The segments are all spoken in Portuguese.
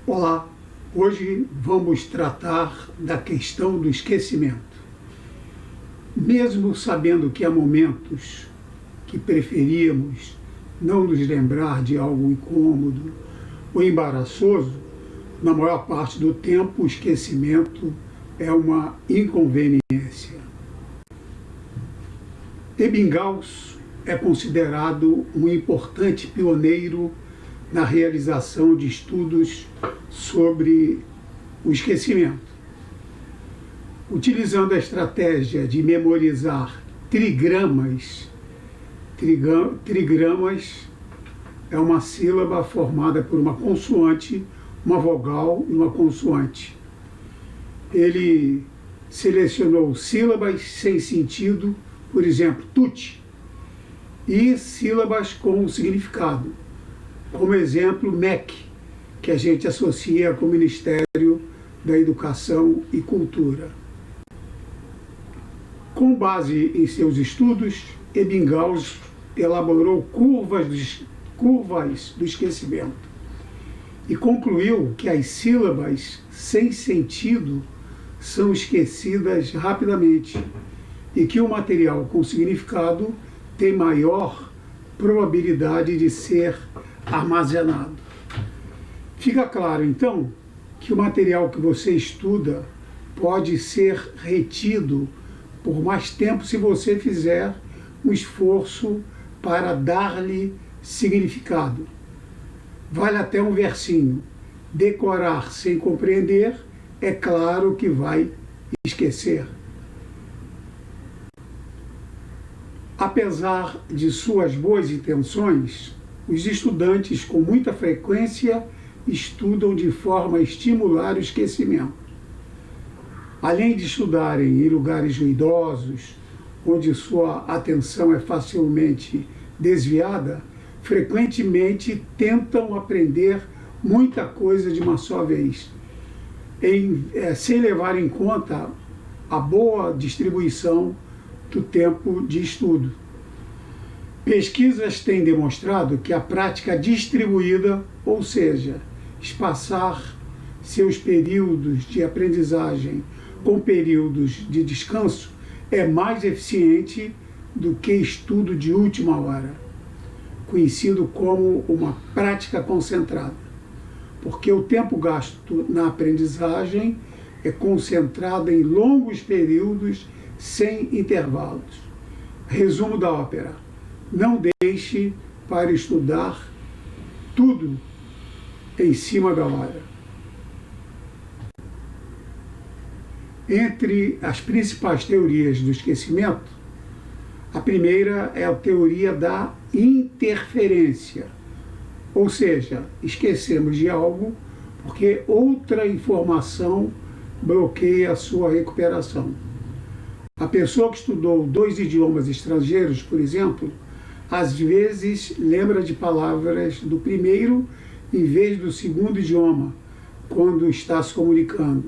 Olá, hoje vamos tratar da questão do esquecimento. Mesmo sabendo que há momentos que preferíamos não nos lembrar de algo incômodo ou embaraçoso, na maior parte do tempo o esquecimento é uma inconveniência. Ebbinghaus é considerado um importante pioneiro na realização de estudos sobre o esquecimento. Utilizando a estratégia de memorizar trigramas, trigramas é uma sílaba formada por uma consoante, uma vogal e uma consoante. Ele selecionou sílabas sem sentido, por exemplo, tute, e sílabas com significado. Como exemplo, MEC, que a gente associa com o Ministério da Educação e Cultura. Com base em seus estudos, Ebbinghaus elaborou curvas do esquecimento e concluiu que as sílabas sem sentido são esquecidas rapidamente e que o material com significado tem maior probabilidade de ser armazenado. Fica claro, então, que o material que você estuda pode ser retido por mais tempo se você fizer um esforço para dar-lhe significado. Vale até um versinho. Decorar sem compreender, é claro que vai esquecer. Apesar de suas boas intenções, os estudantes com muita frequência estudam de forma a estimular o esquecimento. Além de estudarem em lugares ruidosos, onde sua atenção é facilmente desviada, frequentemente tentam aprender muita coisa de uma só vez, sem levar em conta a boa distribuição do tempo de estudo. Pesquisas têm demonstrado que a prática distribuída, ou seja, espaçar seus períodos de aprendizagem com períodos de descanso, é mais eficiente do que estudo de última hora, conhecido como uma prática concentrada, porque o tempo gasto na aprendizagem é concentrado em longos períodos sem intervalos. Resumo da ópera: não deixe para estudar tudo em cima da hora. Entre as principais teorias do esquecimento, a primeira é a teoria da interferência, ou seja, esquecemos de algo porque outra informação bloqueia a sua recuperação. A pessoa que estudou 2 idiomas estrangeiros, por exemplo, às vezes lembra de palavras do primeiro em vez do segundo idioma, quando está se comunicando.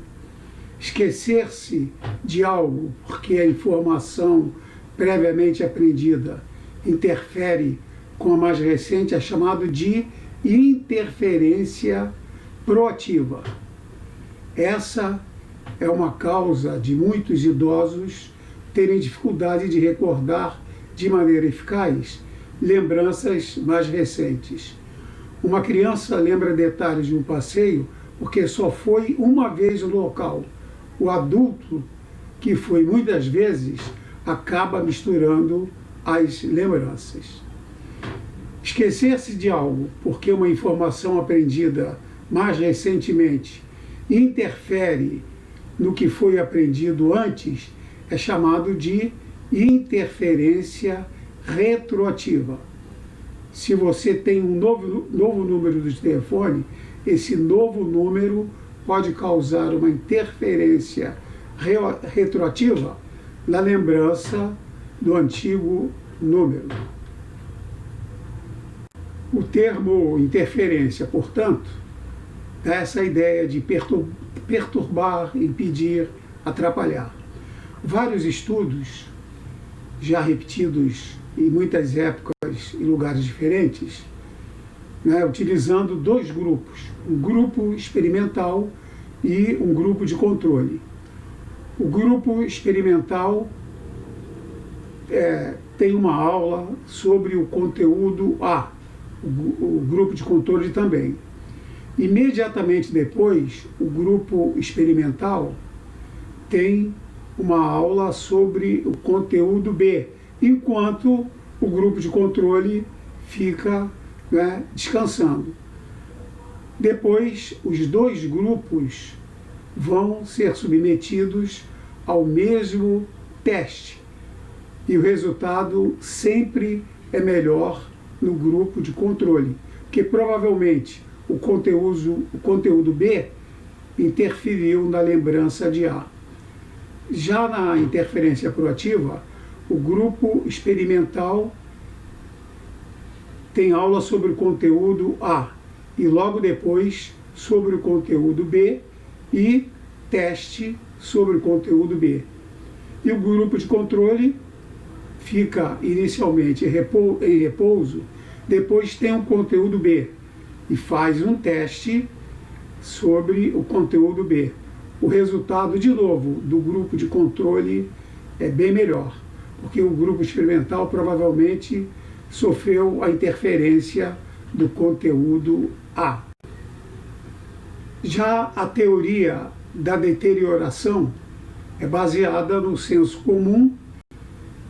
Esquecer-se de algo porque a informação previamente aprendida interfere com a mais recente é chamado de interferência proativa. Essa é uma causa de muitos idosos terem dificuldade de recordar de maneira eficaz lembranças mais recentes. Uma criança lembra detalhes de um passeio porque só foi uma vez no local. O adulto, que foi muitas vezes, acaba misturando as lembranças. Esquecer-se de algo porque uma informação aprendida mais recentemente interfere no que foi aprendido antes é chamado de interferência retroativa. Se você tem um novo número de telefone, esse novo número pode causar uma interferência retroativa na lembrança do antigo número. O termo interferência, portanto, dá essa ideia de perturbar, impedir, atrapalhar. Vários estudos, já repetidos em muitas épocas e lugares diferentes, né, utilizando dois grupos, um grupo experimental e um grupo de controle. O grupo experimental tem uma aula sobre o conteúdo A, o grupo de controle também. Imediatamente depois, o grupo experimental tem uma aula sobre o conteúdo B, enquanto o grupo de controle fica, né, descansando. Depois, os dois grupos vão ser submetidos ao mesmo teste e o resultado sempre é melhor no grupo de controle, porque provavelmente o conteúdo B interferiu na lembrança de A. Já na interferência proativa, o grupo experimental tem aula sobre o conteúdo A e logo depois sobre o conteúdo B e teste sobre o conteúdo B. E o grupo de controle fica inicialmente em repouso, depois tem o conteúdo B e faz um teste sobre o conteúdo B. O resultado, de novo, do grupo de controle é bem melhor, porque o grupo experimental provavelmente sofreu a interferência do conteúdo A. Já a teoria da deterioração é baseada no senso comum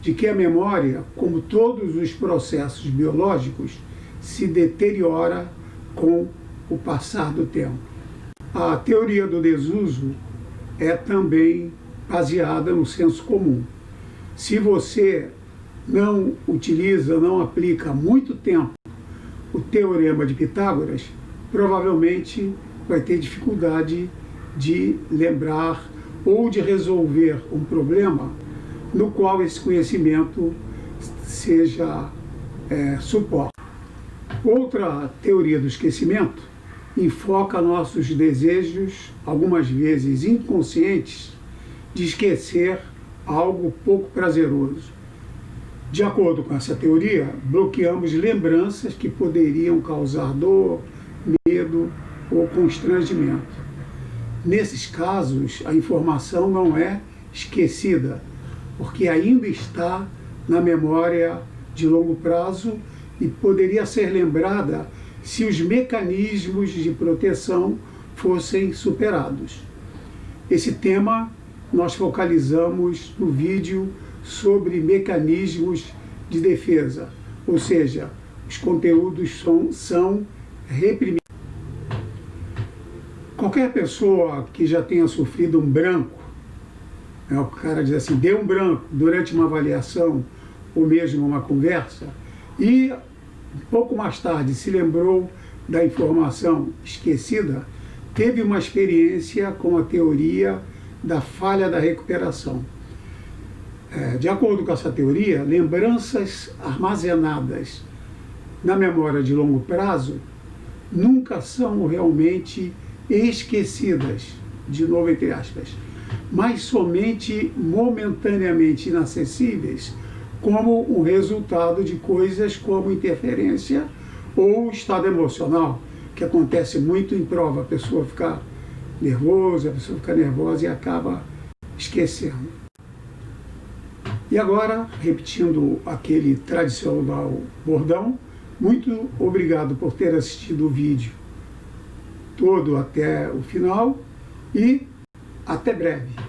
de que a memória, como todos os processos biológicos, se deteriora com o passar do tempo. A teoria do desuso é também baseada no senso comum. Se você não utiliza, não aplica há muito tempo o teorema de Pitágoras, provavelmente vai ter dificuldade de lembrar ou de resolver um problema no qual esse conhecimento seja suporte. Outra teoria do esquecimento enfoca nossos desejos, algumas vezes inconscientes, de esquecer algo pouco prazeroso. De acordo com essa teoria, bloqueamos lembranças que poderiam causar dor, medo ou constrangimento. Nesses casos, a informação não é esquecida, porque ainda está na memória de longo prazo e poderia ser lembrada se os mecanismos de proteção fossem superados. Esse tema nós focalizamos no vídeo sobre mecanismos de defesa, ou seja, os conteúdos são reprimidos. Qualquer pessoa que já tenha sofrido um branco, o cara diz assim, deu um branco durante uma avaliação ou mesmo uma conversa, e um pouco mais tarde se lembrou da informação esquecida, teve uma experiência com a teoria da falha da recuperação. De acordo com essa teoria, lembranças armazenadas na memória de longo prazo nunca são realmente esquecidas, de novo entre aspas, mas somente momentaneamente inacessíveis, como um resultado de coisas como interferência ou estado emocional, que acontece muito em prova. A pessoa fica nervosa, e acaba esquecendo. E agora, repetindo aquele tradicional bordão, muito obrigado por ter assistido o vídeo todo até o final e até breve.